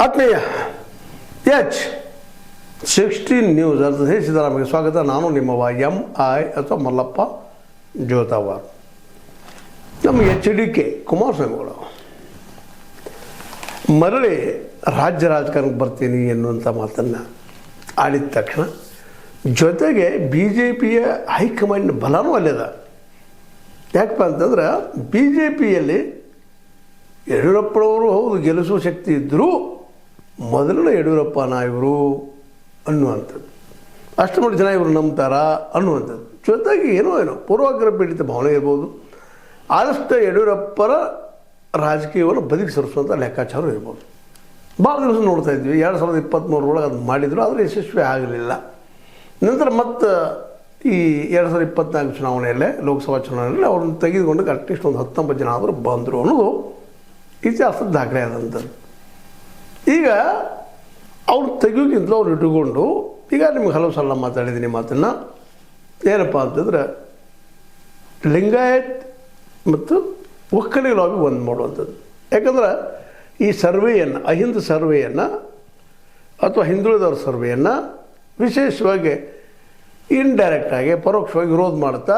ಆತ್ಮೀಯ H16 news ಅರ್ಥ ಸಿದ್ದರಾಮಯ್ಯ ಸ್ವಾಗತ. ನಾನು ನಿಮ್ಮವ MI ಅಥವಾ ಮಲ್ಲಪ್ಪ ಜೋತಾವಾರ್. ನಮ್ಮ HDK ಕುಮಾರಸ್ವಾಮಿಗಳು ಮರಳಿ ರಾಜ್ಯ ರಾಜಕಾರಣಕ್ಕೆ ಬರ್ತೀನಿ ಎನ್ನುವಂಥ ಮಾತನ್ನು ಆಡಿದ ತಕ್ಷಣ ಜೊತೆಗೆ BJPಯ ಹೈಕಮಾಂಡ್ ಬಲನೂ ಅಲ್ಲಿದೆ. ಯಾಕಪ್ಪ ಅಂತಂದ್ರೆ BJPಯಲ್ಲಿ ಯಡಿಯೂರಪ್ಪನವರು ಹೌದು ಗೆಲ್ಲಿಸುವ ಶಕ್ತಿ ಇದ್ದರೂ ಮೊದಲನೇ ಯಡಿಯೂರಪ್ಪನ ಇವರು ಅನ್ನುವಂಥದ್ದು, ಅಷ್ಟು ಮಾಡಿ ಜನ ಇವರು ನಂಬ್ತಾರ ಅನ್ನುವಂಥದ್ದು. ಜೊತೆಗೆ ಏನೋ ಪೂರ್ವಾಗ್ರಹ ಪೀಡಿತ ಭಾವನೆ ಇರ್ಬೋದು, ಆದಷ್ಟು ಯಡಿಯೂರಪ್ಪರ ರಾಜಕೀಯವನ್ನು ಬದಿಗೆ ಸರಿಸುವಂಥ ಲೆಕ್ಕಾಚಾರ ಇರ್ಬೋದು. ಭಾಳ ದಿವಸ ನೋಡ್ತಾ ಇದ್ವಿ. 2023 ಅದು ಮಾಡಿದ್ರು, ಆದರೆ ಯಶಸ್ವಿ ಆಗಲಿಲ್ಲ. ನಂತರ ಮತ್ತು ಈ 2024 ಚುನಾವಣೆಯಲ್ಲೇ ಲೋಕಸಭಾ ಚುನಾವಣೆಯಲ್ಲಿ ಅವ್ರನ್ನ ತೆಗೆದುಕೊಂಡು ಅಟ್ಲೀಸ್ಟ್ ಒಂದು 19 ಜನ ಆದರೂ ಬಂದರು ಅನ್ನೋದು ಇತಿಹಾಸದ ದಾಖಲೆ ಆದಂಥದ್ದು. ಈಗ ಅವ್ರು ತೆಗಿಯೋಕ್ಕಿಂತಲೂ ಅವ್ರು ಇಟ್ಟುಕೊಂಡು ಈಗ ನಿಮ್ಗೆ ಹಲವು ಸಲ ಮಾತಾಡಿದ್ದೀನಿ ಮಾತನ್ನು. ಏನಪ್ಪ ಅಂತಂದ್ರೆ ಲಿಂಗಾಯತ್ ಮತ್ತು ಒಕ್ಕಲಿಗ ಲಾಬಿ ಒಂದು ಮಾಡುವಂಥದ್ದು. ಯಾಕಂದ್ರೆ ಈ ಸರ್ವೆಯನ್ನು ಅಹಿಂದ ಸರ್ವೆಯನ್ನು ಅಥವಾ ಹಿಂದುಳಿದವ್ರ ಸರ್ವೆಯನ್ನು ವಿಶೇಷವಾಗಿ ಇಂಡೈರೆಕ್ಟಾಗಿ ಪರೋಕ್ಷವಾಗಿ ವಿರೋಧ ಮಾಡ್ತಾ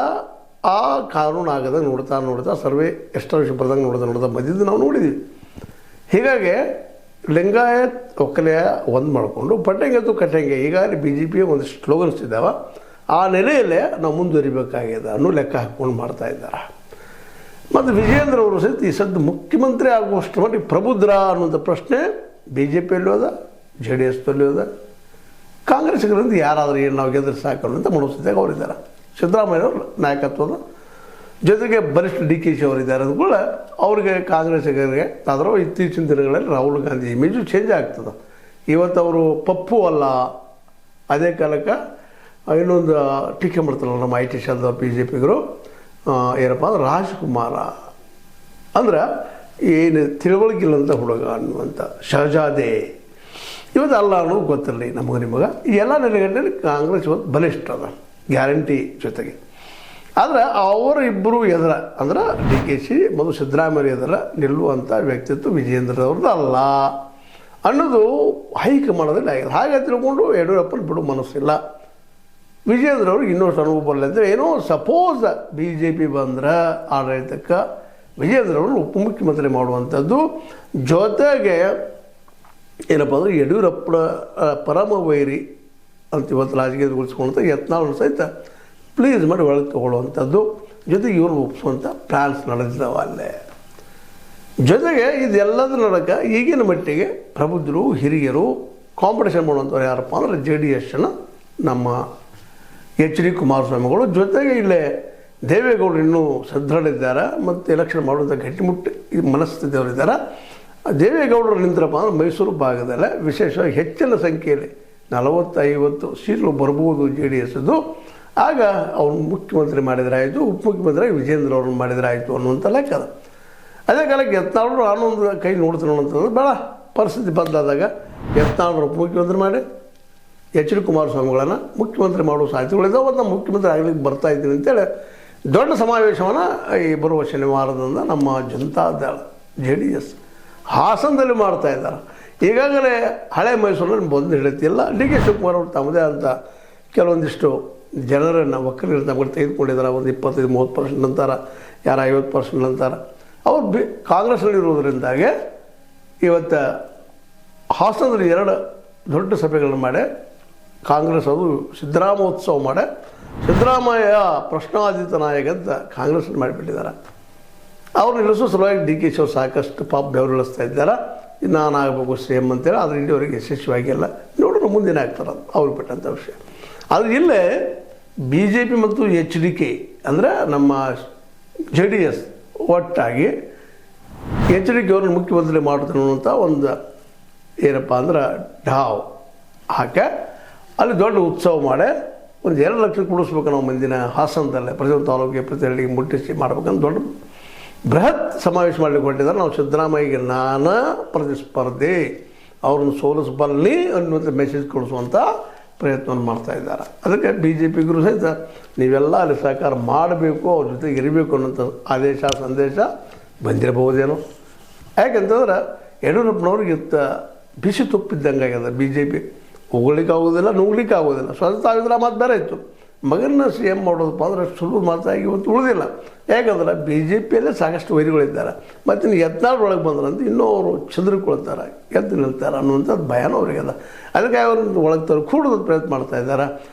ಆ ಕಾನೂನು ಆಗದಂಗೆ ನೋಡ್ತಾ ಸರ್ವೆ ಎಷ್ಟೋ ವರ್ಷ ಬರ್ದಂಗೆ ನೋಡ್ತಾ ಬಂದಿದ್ದು ನಾವು ನೋಡಿದ್ದೀವಿ. ಹೀಗಾಗಿ ಲಿಂಗಾಯತ್ ಒಕ್ಕಲಿಗ ಒಂದು ಮಾಡಿಕೊಂಡು ಪಟ್ಟಂಗೆ ಅಥವಾ ಕಟ್ಟಂಗೆ ಈಗಾಗಲೇ BJP ಒಂದಿಷ್ಟು ಸ್ಲೋಗನ್ಸ್ ಇದ್ದಾವೆ. ಆ ನೆಲೆಯಲ್ಲೇ ನಾವು ಮುಂದುವರಿಬೇಕಾಗಿದೆ ಅನ್ನೋ ಲೆಕ್ಕ ಹಾಕ್ಕೊಂಡು ಮಾಡ್ತಾ ಇದ್ದಾರೆ. ಮತ್ತು ವಿಜಯೇಂದ್ರ ಅವರು ಸಹಿತ ಈ ಸದ್ದು ಮುಖ್ಯಮಂತ್ರಿ ಆಗುವಷ್ಟು ಮಟ್ಟಿಗೆ ಪ್ರಬುದ್ಧ ಅನ್ನುವಂಥ ಪ್ರಶ್ನೆ BJPಯಲ್ಲೂ ಅದ, JDSದಲ್ಲೂ ಅದ. ಕಾಂಗ್ರೆಸ್ಗಳಿಂದ ಯಾರಾದರೂ ಏನು ನಾವು ಗೆದ್ರೆ ಸಾಕು ಅಂತ ಮನೋಸ್ಥಿತಿಯಾಗಿ ಅವರಿದ್ದಾರೆ. ಸಿದ್ದರಾಮಯ್ಯವ್ರ ನಾಯಕತ್ವದ ಜೊತೆಗೆ ಬಲಿಷ್ಠ DKಶಿ ಅವರಿದ್ದಾರೆ ಅಂದ್ಕೊಳ್ಳ ಅವ್ರಿಗೆ ಕಾಂಗ್ರೆಸ್ಸಿಗರಿಗೆ. ಆದರೂ ಇತ್ತೀಚಿನ ದಿನಗಳಲ್ಲಿ ರಾಹುಲ್ ಗಾಂಧಿ ಇಮೇಜು ಚೇಂಜ್ ಆಗ್ತದೆ. ಇವತ್ತು ಅವರು ಪಪ್ಪು ಅಲ್ಲ, ಅದೇ ಕಾಲಕ್ಕೆ ಇನ್ನೊಂದು ಟೀಕೆ ಮಾಡ್ತಾರಲ್ಲ ನಮ್ಮ IT ಶಾಲದ BJPಗರು, ಏನಪ್ಪ ಅಂದ್ರೆ ರಾಜ್ಕುಮಾರ ಅಂದ್ರೆ ಏನು ತಿಳುವಳಿಕಿಲ್ಲಂಥ ಹುಡುಗ ಅನ್ನುವಂಥ ಶಹಜಾದೆ ಇವತ್ತು ಅಲ್ಲ ಅನ್ನೋದು ಗೊತ್ತಿರಲಿ ನಮಗೆ ನಿಮಗೆ. ಈ ಎಲ್ಲ ನೆಲೆಗಳಲ್ಲಿ ಕಾಂಗ್ರೆಸ್ ಇವತ್ತು ಬಲಿಷ್ಠ ಅದ ಗ್ಯಾರಂಟಿ ಜೊತೆಗೆ. ಆದರೆ ಅವರು ಇಬ್ಬರು ಎದುರ ಅಂದ್ರೆ DKಶಿ ಮತ್ತು ಸಿದ್ದರಾಮಯ್ಯ ಎದುರ ನಿಲ್ಲುವಂಥ ವ್ಯಕ್ತಿತ್ವ ವಿಜಯೇಂದ್ರವ್ರದ್ದು ಅಲ್ಲ ಅನ್ನೋದು ಹೈಕಮಾಂಡದಲ್ಲಿ ಆಗಿದೆ. ಹಾಗೆ ತಿಳ್ಕೊಂಡು ಯಡಿಯೂರಪ್ಪನ ಬಿಡು ಮನಸ್ಸಿಲ್ಲ. ವಿಜಯೇಂದ್ರವ್ರಿಗೆ ಇನ್ನೊಷ್ಟು ಅನುಭವ ಬರಲಿ ಅಂದರೆ ಏನೋ ಸಪೋಸ್ BJP ಬಂದ್ರೆ ಆಡಳಿತಕ್ಕೆ ವಿಜಯೇಂದ್ರವ್ರನ್ನ ಉಪಮುಖ್ಯಮಂತ್ರಿ ಮಾಡುವಂಥದ್ದು. ಜೊತೆಗೆ ಏನಪ್ಪ ಅಂದ್ರೆ ಯಡಿಯೂರಪ್ಪನ ಪರಮ ವೈರಿ ಅಂತ ಇವತ್ತು ರಾಜಕೀಯಗೊಳಿಸ್ಕೊಂತ ಯತ್ನಾಳ್ ಸಹಿತ ಪ್ಲೀಸ್ ಮಾಡಿ ಒಳಗೆ ತಗೊಳ್ಳುವಂಥದ್ದು, ಜೊತೆಗೆ ಇವ್ರು ಒಪ್ಪಿಸುವಂಥ ಪ್ಲ್ಯಾನ್ಸ್ ನಡೆದಿದ್ದಾವೆ ಅಲ್ಲೇ. ಜೊತೆಗೆ ಇದೆಲ್ಲದರ ನಡಕ ಈಗಿನ ಮಟ್ಟಿಗೆ ಪ್ರಬುದ್ಧರು ಹಿರಿಯರು ಕಾಂಪಿಟೇಷನ್ ಮಾಡುವಂಥವ್ರು ಯಾರಪ್ಪ ಅಂದರೆ JDSನ ನಮ್ಮ HD ಕುಮಾರಸ್ವಾಮಿಗಳು. ಜೊತೆಗೆ ಇಲ್ಲೇ ದೇವೇಗೌಡರು ಇನ್ನೂ ಸದೃಢಿದ್ದಾರೆ ಮತ್ತು ಎಲೆಕ್ಷನ್ ಮಾಡುವಂಥ ಗಟ್ಟಿಮುಟ್ಟಿ ಮನಸ್ಥಿತಿಯವರಿದ್ದಾರೆ. ದೇವೇಗೌಡರು ನಿಂತರಪ್ಪ ಅಂದರೆ ಮೈಸೂರು ಭಾಗದಲ್ಲೇ ವಿಶೇಷವಾಗಿ ಹೆಚ್ಚಿನ ಸಂಖ್ಯೆಯಲ್ಲಿ 40-50 ಸೀಟ್ಗಳು ಬರ್ಬೋದು JDSದು. ಆಗ ಅವ್ರು ಮುಖ್ಯಮಂತ್ರಿ ಮಾಡಿದ್ರಾಯಿತು, ಉಪಮುಖ್ಯಮಂತ್ರಿಯಾಗಿ ವಿಜಯೇಂದ್ರ ಅವ್ರನ್ನ ಮಾಡಿದ್ರಾಯಿತು ಅನ್ನುವಂಥ ಲೆಕ್ಕ ಅದ. ಅದೇ ಕಾಲಕ್ಕೆ ಯತ್ನಾಳರು ಆನೊಂದು ಕೈ ನೋಡ್ತಾರೆ ಅನ್ನೋಂಥದ್ದು ಬೇಡ. ಪರಿಸ್ಥಿತಿ ಬದಲಾದಾಗ ಯತ್ನಾಳರು ಉಪಮುಖ್ಯಮಂತ್ರಿ ಮಾಡಿ HD ಕುಮಾರಸ್ವಾಮಿಗಳನ್ನು ಮುಖ್ಯಮಂತ್ರಿ ಮಾಡುವ ಸಾಧ್ಯತೆಗಳಿದ್ದಾವೆ. ಮತ್ತು ನಾವು ಮುಖ್ಯಮಂತ್ರಿ ಆಗಲಿಕ್ಕೆ ಬರ್ತಾಯಿದ್ದೀನಿ ಅಂತೇಳಿ ದೊಡ್ಡ ಸಮಾವೇಶವನ್ನು ಈ ಬರುವ ಶನಿವಾರದಿಂದ ನಮ್ಮ ಜನತಾದಳ JDS ಹಾಸನದಲ್ಲಿ ಮಾಡ್ತಾಯಿದ್ದಾರೆ. ಈಗಾಗಲೇ ಹಳೆ ಮೈಸೂರಲ್ಲಿ ಬಂದು ಹಿಡಿತಿಲ್ಲ. DK ಶಿವಕುಮಾರ್ ಅವರು ತಮ್ಮದೇ ಅಂತ ಕೆಲವೊಂದಿಷ್ಟು ಜನರನ್ನು ಒಕ್ಕಲಿಗರು ತಮಗೆ ತೆಗೆದುಕೊಂಡಿದ್ದಾರೆ. ಒಂದು 25-30% ಅಂತಾರೆ, ಯಾರು 50% ಅಂತಾರೆ. ಅವ್ರು ಕಾಂಗ್ರೆಸ್ನಲ್ಲಿರೋದ್ರಿಂದಾಗೆ ಇವತ್ತು ಹಾಸನದಲ್ಲಿ 2 ದೊಡ್ಡ ಸಭೆಗಳನ್ನು ಮಾಡಿ ಕಾಂಗ್ರೆಸ್ ಅದು ಸಿದ್ದರಾಮೋತ್ಸವ ಮಾಡಿ ಸಿದ್ದರಾಮಯ್ಯ ಪ್ರಶ್ನಾತೀತ ನಾಯಕ ಅಂತ ಕಾಂಗ್ರೆಸ್ನಲ್ಲಿ ಮಾಡಿಬಿಟ್ಟಿದ್ದಾರೆ. ಅವ್ರು ನಿಲ್ಲಿಸೋ ಸಲುವಾಗಿ DKಶಿ ಅವರು ಸಾಕಷ್ಟು ಪಾಪ ಬೆವರಿಳಿಸ್ತಾ ಇದ್ದಾರೆ. ನಾನು ಆಗಬೇಕು CM ಅಂತೇಳಿ. ಆದರೆ ಇಲ್ಲಿವರೆಗೆ ಯಶಸ್ವಿಯಾಗಿಲ್ಲ. ನೋಡೋಣ ಮುಂದಿನ ಆಗ್ತಾರೆ, ಅದು ಅವ್ರಿಗೆ ಬಿಟ್ಟಂಥ ವಿಷಯ. ಆದರೆ ಇಲ್ಲೇ BJP ಮತ್ತು HDK ಅಂದರೆ ನಮ್ಮ JDS ಒಟ್ಟಾಗಿ HDK ಅವ್ರನ್ನ ಮುಖ್ಯಮಂತ್ರಿ ಮಾಡ್ತಾರೆ ಅನ್ನುವಂಥ ಒಂದು ಏನಪ್ಪ ಅಂದ್ರೆ ಢಾವ್ ಹಾಕಿ ಅಲ್ಲಿ ದೊಡ್ಡ ಉತ್ಸವ ಮಾಡಿ ಒಂದು 2 ಲಕ್ಷ ಕೊಡಿಸ್ಬೇಕು ನಾವು ಮುಂದಿನ ಹಾಸನದಲ್ಲೇ ಪ್ರತಿಯೊಂದು ತಾಲೂಕಿಗೆ ಪ್ರತಿ ಹಳ್ಳಿಗೆ ಮುಟ್ಟಿಸಿ ಮಾಡ್ಬೇಕಂತ ದೊಡ್ಡ ಬೃಹತ್ ಸಮಾವೇಶ ಮಾಡಲಿಕ್ಕೆ ಹೊರಟಿದ್ದಾರೆ. ನಾವು ಸಿದ್ದರಾಮಯ್ಯಗೆ ನಾನಾ ಪ್ರತಿಸ್ಪರ್ಧೆ, ಅವ್ರನ್ನ ಸೋಲಿಸಬಲ್ಲಿ ಅನ್ನುವಂಥ ಮೆಸೇಜ್ ಕೊಡಿಸುವಂಥ ಪ್ರಯತ್ನವನ್ನು ಮಾಡ್ತಾಯಿದ್ದಾರೆ. ಅದಕ್ಕೆ BJPಗರು ಸಹಿತ ನೀವೆಲ್ಲ ಅಲ್ಲಿ ಸಹಕಾರ ಮಾಡಬೇಕು, ಅವ್ರ ಜೊತೆಗೆ ಇರಬೇಕು ಅನ್ನೋಂಥ ಆದೇಶ ಸಂದೇಶ ಬಂದಿರಬಹುದೇನೋ. ಯಾಕೆಂತಂದ್ರೆ ಯಡಿಯೂರಪ್ಪನವ್ರಿಗೆ ಬಿಸಿ ತುಪ್ಪಿದ್ದಂಗೆ ಆಗ್ಯದ ಬಿ ಜೆ ಪಿ. ಹೋಗ್ಲಿಕ್ಕೆ ಆಗೋದಿಲ್ಲ, ನುಗ್ಲಿಕ್ಕೆ ಆಗೋದಿಲ್ಲ. ಸ್ವತಂತ್ರ ಆಗಿದ್ರೆ ಮಾತು ಬೇರೆ ಇತ್ತು. ಮಗನ ಸಿ ಎಮ್ ಮಾಡೋದಪ್ಪ ಅಂದ್ರೆ ಸುಲಭ ಮಾತಾಗಿ ಇವತ್ತು ಉಳಿದಿಲ್ಲ. ಯಾಕಂದ್ರೆ ಬಿ ಜೆ ಪಿಯಲ್ಲೇ ಸಾಕಷ್ಟು ವೈರಿಗಳಿದ್ದಾರೆ. ಮತ್ತು ಇನ್ನು ಯತ್ನಾಳ್ ಬಂದ್ರಂತ ಇನ್ನೂ ಅವರು ಚಂದ್ರಕೊಳ್ತಾರೆ, ಎದ್ದು ನಿಲ್ತಾರೆ ಅನ್ನುವಂಥದ್ದು ಭಯನೂ ಅವರಿಗೆಲ್ಲ. ಅದಕ್ಕೆ ಅವ್ರನ್ನ ಒಳಗೆ ತರೋ ಕೂಡೋದಕ್ಕೆ ಪ್ರಯತ್ನ ಮಾಡ್ತಾ ಇದ್ದಾರೆ.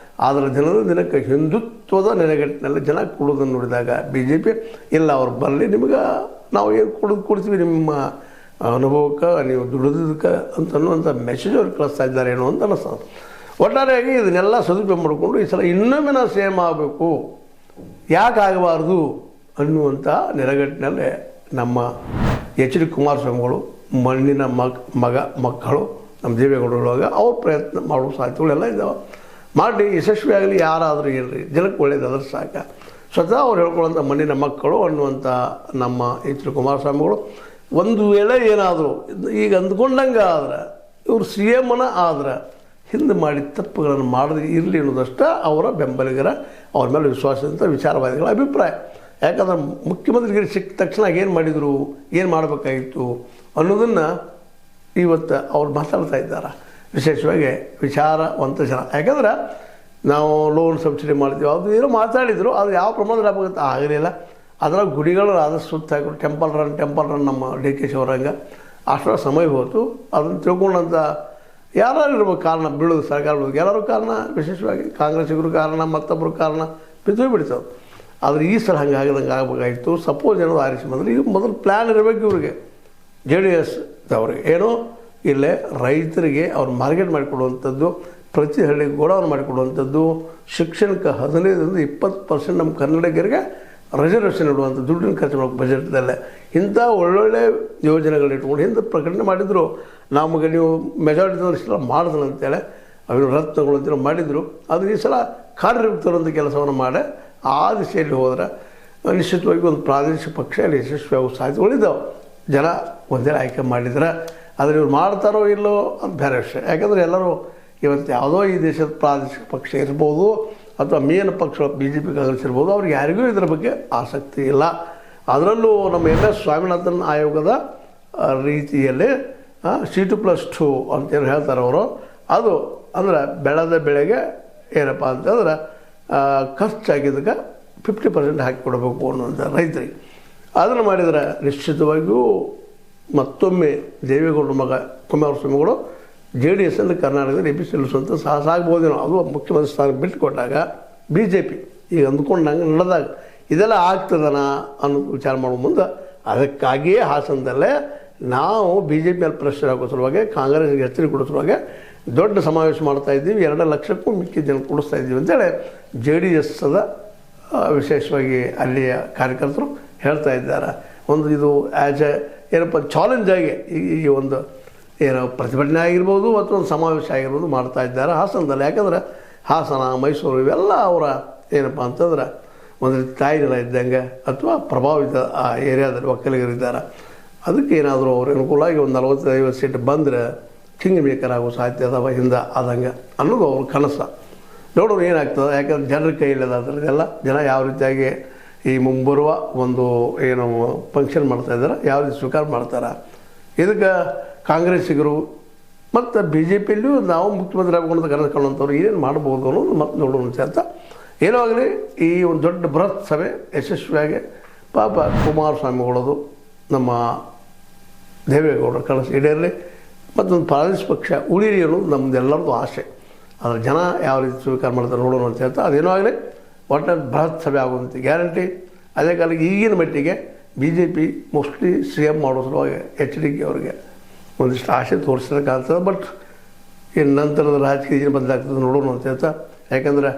ಆದರೆ ದಿನದ ದಿನಕ್ಕೆ ಹಿಂದುತ್ವದ ನೆಲೆಗಟ್ಟಿನಲ್ಲಿ ಜನ ಕೂಡೋದನ್ನು ನೋಡಿದಾಗ ಬಿ ಜೆ ಪಿ ಇಲ್ಲ, ಅವ್ರು ಬರಲಿ, ನಿಮ್ಗೆ ನಾವು ಏನು ಕೊಡ್ತೀವಿ ನಿಮ್ಮ ಅನುಭವಕ್ಕೆ, ನೀವು ದುಡಿದಕ್ಕೆ ಅಂತನ್ನುವಂಥ ಮೆಸೇಜ್ ಅವ್ರು ಕಳಿಸ್ತಾ ಇದ್ದಾರೆ ಏನೋ ಅಂತ ಅನ್ನಿಸ್ತದೆ. ಒಟ್ಟಾರೆಯಾಗಿ ಇದನ್ನೆಲ್ಲ ಸದುಪಯೋಗ ಮಾಡಿಕೊಂಡು ಈ ಸಲ ಇನ್ನೊಮ್ಮೆ ನಾವು ಸೇಮ್ ಆಗಬೇಕು, ಯಾಕೆ ಆಗಬಾರ್ದು ಅನ್ನುವಂಥ ನೆಲೆಗಟ್ಟಿನಲ್ಲಿ ನಮ್ಮ ಎಚ್ ಡಿ ಕುಮಾರಸ್ವಾಮಿಗಳು ಮಣ್ಣಿನ ಮಕ್ಕಳು ನಮ್ಮ ದೇವೇಗೌಡರೊಳಗೆ ಅವ್ರ ಪ್ರಯತ್ನ ಮಾಡುವ ಸಾಧ್ಯತೆಗಳೆಲ್ಲ ಇದ್ದಾವೆ. ಮಾಡಿ ಯಶಸ್ವಿಯಾಗಲಿ, ಯಾರಾದರೂ ಇರಲಿ, ಜನಕ್ಕೆ ಒಳ್ಳೇದಾದ್ರೆ ಸಾಕ. ಸ್ವತಃ ಅವ್ರು ಹೇಳ್ಕೊಳ್ಳೋಂಥ ಮಣ್ಣಿನ ಮಕ್ಕಳು ಅನ್ನುವಂಥ ನಮ್ಮ ಎಚ್ ಡಿ ಕುಮಾರಸ್ವಾಮಿಗಳು ಒಂದು ವೇಳೆ ಏನಾದರೂ ಈಗ ಅಂದ್ಕೊಂಡಂಗೆ ಆದ್ರೆ ಇವರು ಸಿ ಎಮ್ನ ಆದ್ರೆ ಹಿಂದೆ ಮಾಡಿದ ತಪ್ಪುಗಳನ್ನು ಮಾಡದೆ ಇರಲಿ ಅನ್ನೋದಷ್ಟೇ ಅವರ ಬೆಂಬಲಿಗರ, ಅವ್ರ ಮೇಲೆ ವಿಶ್ವಾಸದಂಥ ವಿಚಾರವಾದಿಗಳ ಅಭಿಪ್ರಾಯ. ಯಾಕಂದ್ರೆ ಮುಖ್ಯಮಂತ್ರಿಗಿರಿ ಸಿಕ್ಕ ತಕ್ಷಣ ಏನು ಮಾಡಿದರು, ಏನು ಮಾಡಬೇಕಾಗಿತ್ತು ಅನ್ನೋದನ್ನು ಇವತ್ತು ಅವ್ರು ಮಾತಾಡ್ತಾ ಇದ್ದಾರೆ. ವಿಶೇಷವಾಗಿ ವಿಚಾರವಂತ ಜನ. ಯಾಕಂದ್ರೆ ನಾವು ಲೋನ್ ಸಬ್ಸಿಡಿ ಮಾಡ್ತೀವಿ, ಅದು ಏನೋ ಮಾತಾಡಿದರು, ಅದು ಯಾವ ಪ್ರಮಾಣದಲ್ಲಿ ಆಗಬೇಕಂತ ಆಗಲಿಲ್ಲ. ಅದರ ಗುಡಿಗಳು ಆದಷ್ಟು ಸುತ್ತ ಹಾಕಿದ್ರು. ಟೆಂಪಲ್ ರನ್ ನಮ್ಮ ಡಿ ಕೆ ಶಿವರಂಗ ಅಷ್ಟರ ಸಮಯ ಹೋಯ್ತು. ಅದನ್ನು ತಿಳ್ಕೊಂಡಂಥ ಯಾರು ಇರ್ಬೇಕು ಕಾರಣ, ಬೀಳೋದು ಸರ್ಕಾರ ಬೀಳೋದು ಎಲ್ಲರೂ ಕಾರಣ, ವಿಶೇಷವಾಗಿ ಕಾಂಗ್ರೆಸ್ಸಿಗರು ಕಾರಣ, ಮತ್ತೊಬ್ಬರು ಕಾರಣ ಬಿದ್ದು ಬಿಡ್ತಾವೆ. ಆದರೆ ಈ ಸಲ ಹಂಗೆ ಆಗದಂಗೆ ಆಗಬೇಕಾಗಿತ್ತು. ಸಪೋಸ್ ಏನೋ ಆರಿಸಿ ಬಂದರೆ ಈಗ ಮೊದಲು ಪ್ಲ್ಯಾನ್ ಇರಬೇಕು ಇವ್ರಿಗೆ, ಜೆ ಡಿ ಎಸ್ ಅವ್ರಿಗೆ ಏನೋ ಇಲ್ಲೇ ರೈತರಿಗೆ ಅವ್ರು ಮಾರ್ಕೆಟ್ ಮಾಡಿಕೊಡುವಂಥದ್ದು, ಪ್ರತಿ ಹಳ್ಳಿಗೆ ಗೋಡೌನ್ ಮಾಡಿಕೊಡುವಂಥದ್ದು, ಶಿಕ್ಷಣಕ್ಕೆ 15-20% ನಮ್ಮ ಕನ್ನಡಿಗರಿಗೆ ರಿಸರ್ವೇಷನ್ ಇಡುವಂಥ ದುಡ್ಡನ್ನು ಖರ್ಚು ಮಾಡೋಕೆ ಬಜೆಟ್ದಲ್ಲೇ ಇಂಥ ಒಳ್ಳೊಳ್ಳೆ ಯೋಜನೆಗಳನ್ನ ಇಟ್ಕೊಂಡು ಹಿಂದೆ ಪ್ರಕಟಣೆ ಮಾಡಿದರು. ನಮಗೆ ನೀವು ಮೆಜಾರಿಟಿದವ್ರು ಇಷ್ಟೆಲ್ಲ ಮಾಡಿದ್ರು ಅಂತೇಳಿ ಅವಿನ ರತ್ನಗಳು ಅಂತೇಳಿ ಮಾಡಿದರು. ಅದು ಈ ಸಲ ಕಾರ್ಯರೂಪ ತರುವಂಥ ಕೆಲಸವನ್ನು ಮಾಡಿ ಆ ದಿಶೆಯಲ್ಲಿ ಹೋದ್ರೆ ನಿಶ್ಚಿತವಾಗಿ ಒಂದು ಪ್ರಾದೇಶಿಕ ಪಕ್ಷ ಅಲ್ಲಿ ಯಶಸ್ವಿಯಾಗುವ ಸಾಧ್ಯತೆಗಳಿದ್ದಾವೆ. ಜನ ಒಂದೇ ಆಯ್ಕೆ ಮಾಡಿದ್ರೆ ಆದರೆ ಇವ್ರು ಮಾಡ್ತಾರೋ ಇಲ್ಲೋ ಅಂತ ಬೇರೆ ವಿಷಯ. ಯಾಕಂದರೆ ಎಲ್ಲರೂ ಇವತ್ತು ಯಾವುದೋ ಈ ದೇಶದ ಪ್ರಾದೇಶಿಕ ಪಕ್ಷ ಇರ್ಬೋದು ಅಥವಾ ಮೇನ್ ಪಕ್ಷ ಬಿ ಜೆ ಪಿ ಕಾಂಗ್ರೆಸ್ ಇರ್ಬೋದು, ಅವ್ರಿಗೆ ಯಾರಿಗೂ ಇದರ ಬಗ್ಗೆ ಆಸಕ್ತಿ ಇಲ್ಲ. ಅದರಲ್ಲೂ ನಮ್ಮ MS ಸ್ವಾಮಿನಾಥನ್ ಆಯೋಗದ ರೀತಿಯಲ್ಲಿ C2+2 ಅಂತೇನು ಹೇಳ್ತಾರೆ ಅವರು, ಅದು ಅಂದ್ರೆ ಬೆಳೆದ ಬೆಳೆಗೆ ಏನಪ್ಪ ಅಂತಂದ್ರೆ ಖರ್ಚಾಗಿದ್ದಕ್ಕೆ 50% ಹಾಕಿ ಕೊಡಬೇಕು ಅನ್ನುವಂಥ ರೈತರಿಗೆ. ಅದನ್ನು ಮಾಡಿದರೆ ನಿಶ್ಚಿತವಾಗಿಯೂ ಮತ್ತೊಮ್ಮೆ ದೇವೇಗೌಡರ ಮಗ ಕುಮಾರಸ್ವಾಮಿಗಳು ಜೆ ಡಿ ಎಸ್ಸಲ್ಲಿ ಕರ್ನಾಟಕದಲ್ಲಿ ಎ ಪಿ ಸಲ್ಲಿಸುವಂಥ ಸಾಹಸ ಆಗ್ಬೋದೇನೋ. ಅದು ಮುಖ್ಯಮಂತ್ರಿ ಸ್ಥಾನ ಬಿಟ್ಟು ಕೊಟ್ಟಾಗ ಬಿ ಜೆ ಪಿ ಈಗ ಅಂದ್ಕೊಂಡಂಗೆ ನಡೆದಾಗ ಇದೆಲ್ಲ ಆಗ್ತದನ ಅನ್ನೋ ವಿಚಾರ ಮಾಡೋ ಮುಂದೆ ಅದಕ್ಕಾಗಿಯೇ ಹಾಸನದಲ್ಲೇ ನಾವು ಬಿ ಜೆ ಪಿಯಲ್ಲಿ ಪ್ರೆಷರ್ ಹಾಕೋ ಸಲುವಾಗಿ, ಕಾಂಗ್ರೆಸ್ಗೆ ಎಚ್ಚರಿಕೆ ಕೊಡೋ ಸಲುವಾಗಿ ದೊಡ್ಡ ಸಮಾವೇಶ ಮಾಡ್ತಾಯಿದ್ದೀವಿ, 2 ಲಕ್ಷಕ್ಕೂ ಮಿಕ್ಕಿದ ಜನ ಕೊಡಿಸ್ತಾ ಇದ್ದೀವಿ ಅಂತೇಳಿ ಜೆ ಡಿ ಎಸ್ಸದ ವಿಶೇಷವಾಗಿ ಅಲ್ಲಿಯ ಕಾರ್ಯಕರ್ತರು ಹೇಳ್ತಾ ಇದ್ದಾರೆ. ಒಂದು ಇದು ಆ್ಯಸ್ ಎ ಏನಪ್ಪ ಚಾಲೆಂಜ್ ಆಗಿ ಈ ಒಂದು ಏನೋ ಪ್ರತಿಭಟನೆ ಆಗಿರ್ಬೋದು ಅಥವಾ ಒಂದು ಸಮಾವೇಶ ಆಗಿರ್ಬೋದು ಮಾಡ್ತಾ ಇದ್ದಾರೆ ಹಾಸನದಲ್ಲಿ. ಯಾಕಂದರೆ ಹಾಸನ, ಮೈಸೂರು ಇವೆಲ್ಲ ಅವರ ಏನಪ್ಪ ಅಂತಂದ್ರೆ ಒಂದು ರೀತಿ ತಾಯಿನೆಲ ಇದ್ದಂಗೆ ಅಥವಾ ಪ್ರಭಾವಿತ ಆ ಏರಿಯಾದಲ್ಲಿ ಒಕ್ಕಲಿಗರಿದ್ದಾರೆ. ಅದಕ್ಕೆ ಏನಾದರೂ ಅವ್ರು ಅನುಕೂಲವಾಗಿ ಒಂದು 40-50 ಸೀಟ್ ಬಂದರೆ ಕಿಂಗ್ ಮೇಕರ್ ಆಗೋ ಸಾಧ್ಯತೆ ಅದಾವ ಹಿಂದೆ ಆದಂಗೆ ಅನ್ನೋದು ಅವ್ರ ಕನಸು. ನೋಡೋರು ಏನಾಗ್ತದೆ. ಯಾಕಂದ್ರೆ ಜನರ ಕೈಯಿಲ್ಲದಾದ್ರೆ ಇದೆಲ್ಲ ಜನ ಯಾವ ರೀತಿಯಾಗಿ ಈ ಮುಂಬರುವ ಒಂದು ಏನು ಫಂಕ್ಷನ್ ಮಾಡ್ತಾಯಿದ್ದಾರೆ, ಯಾವ ರೀತಿ ಸ್ವೀಕಾರ ಮಾಡ್ತಾರೆ. ಇದಕ್ಕೆ ಕಾಂಗ್ರೆಸ್ಸಿಗರು ಮತ್ತು ಬಿ ಜೆ ಪಿಯಲ್ಲಿಯೂ ನಾವು ಮುಖ್ಯಮಂತ್ರಿ ಆಗೋಣ ಕನಸು ಕಾಣುವಂಥವ್ರು ಏನೇನು ಮಾಡ್ಬೋದು ಅನ್ನೋದು ಮತ್ತೆ ನೋಡೋಣ ಅಂತ. ಏನೋ ಆಗಲಿ ಈ ಒಂದು ದೊಡ್ಡ ಬೃಹತ್ ಸಭೆ ಯಶಸ್ವಿಯಾಗಿ ಪಾಪ ಕುಮಾರಸ್ವಾಮಿಗಳದು ನಮ್ಮ ದೇವೇಗೌಡರ ಕನಸು ಈಡೇರಲಿ, ಮತ್ತೊಂದು ಪ್ರಾದೇಶಿಕ ಪಕ್ಷ ಉಳಿರಿ ಅನ್ನೋದು ನಮ್ಮದೆಲ್ಲರದ್ದು ಆಸೆ. ಆದರೆ ಜನ ಯಾವ ರೀತಿ ಸ್ವೀಕಾರ ಮಾಡ್ತಾರೆ ನೋಡೋಣ ಅಂತ ಹೇಳ್ತಾ ಅದೇನೋ ಆಗಲಿ ಒಟ್ಟಿನಲ್ಲಿ ಬೃಹತ್ ಸಭೆ ಆಗುವಂಥ ಗ್ಯಾರಂಟಿ. ಅದೇ ಕಾಲಕ್ಕೆ ಈಗಿನ ಮಟ್ಟಿಗೆ B J P mostly CM ಮಾಡೋ ಸಲುವಾಗಿ ಎಚ್ ಡಿ ಕೆ ಅವರಿಗೆ ಒಂದಿಷ್ಟು ಆಸೆ ತೋರಿಸೋದಕ್ಕಾಗ್ತದೆ. ಬಟ್ ಇನ್ನು ನಂತರದ ರಾಜಕೀಯ ಏನು ಬದಲಾಗ್ತದೆ ನೋಡೋಣ ಅಂತ ಹೇಳ್ತಾ. ಯಾಕಂದರೆ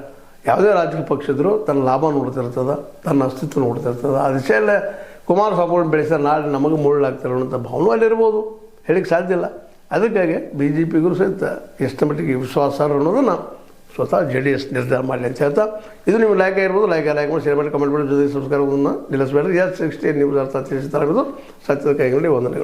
ಯಾವುದೇ ರಾಜಕೀಯ ಪಕ್ಷ ಇದ್ದರೂ ತನ್ನ ಲಾಭ ನೋಡ್ತಿರ್ತದೆ, ತನ್ನ ಅಸ್ತಿತ್ವ ನೋಡ್ತಿರ್ತದೆ. ಆ ದಿಶೆಯಲ್ಲೇ ಕುಮಾರಸ್ವಾಮಿಗಳು ಬೆಳೆಸಿದ ನಾಳೆ ನಮಗೆ ಮುಳ್ಳಾಗ್ತಾರೆ ಅನ್ನೋಂಥ ಭಾವನೆ ಅಲ್ಲಿರ್ಬೋದು, ಹೇಳಿಕ್ಕೆ ಸಾಧ್ಯ ಇಲ್ಲ. ಅದಕ್ಕಾಗಿ ಬಿ ಜೆ ಪಿಗೂ ಸಹಿತ ಎಷ್ಟು ಮಟ್ಟಿಗೆ ವಿಶ್ವಾಸ ಅನ್ನೋದನ್ನು ಸ್ವತಃ ಜೆ ಡಿ ಎಸ್ ನಿರ್ಧಾರ ಮಾಡಲಿ ಅಂತ ಹೇಳ್ತಾ, ಇದು ನೀವು ಲೈಕ್ ಆಗಿರ್ಬೋದು, ಲೈಕ್ ಮಾಡಿ ಶೇರ್ ಮಾಡಿ ಕಮೆಂಟ್ ಮಾಡಿ ಜೊತೆ ಸಂಸ್ಕಾರವನ್ನು ನಿಲ್ಲಿಸಬೇಡ್ರಿ. S16 ನ್ಯೂಸ್ ಅರ್ಥ ತಿಳಿಸ್ತಾ ಇರೋದು ಸತ್ಯದ ಕೈಗೊಂಡು ವಂದನೆಗಳು.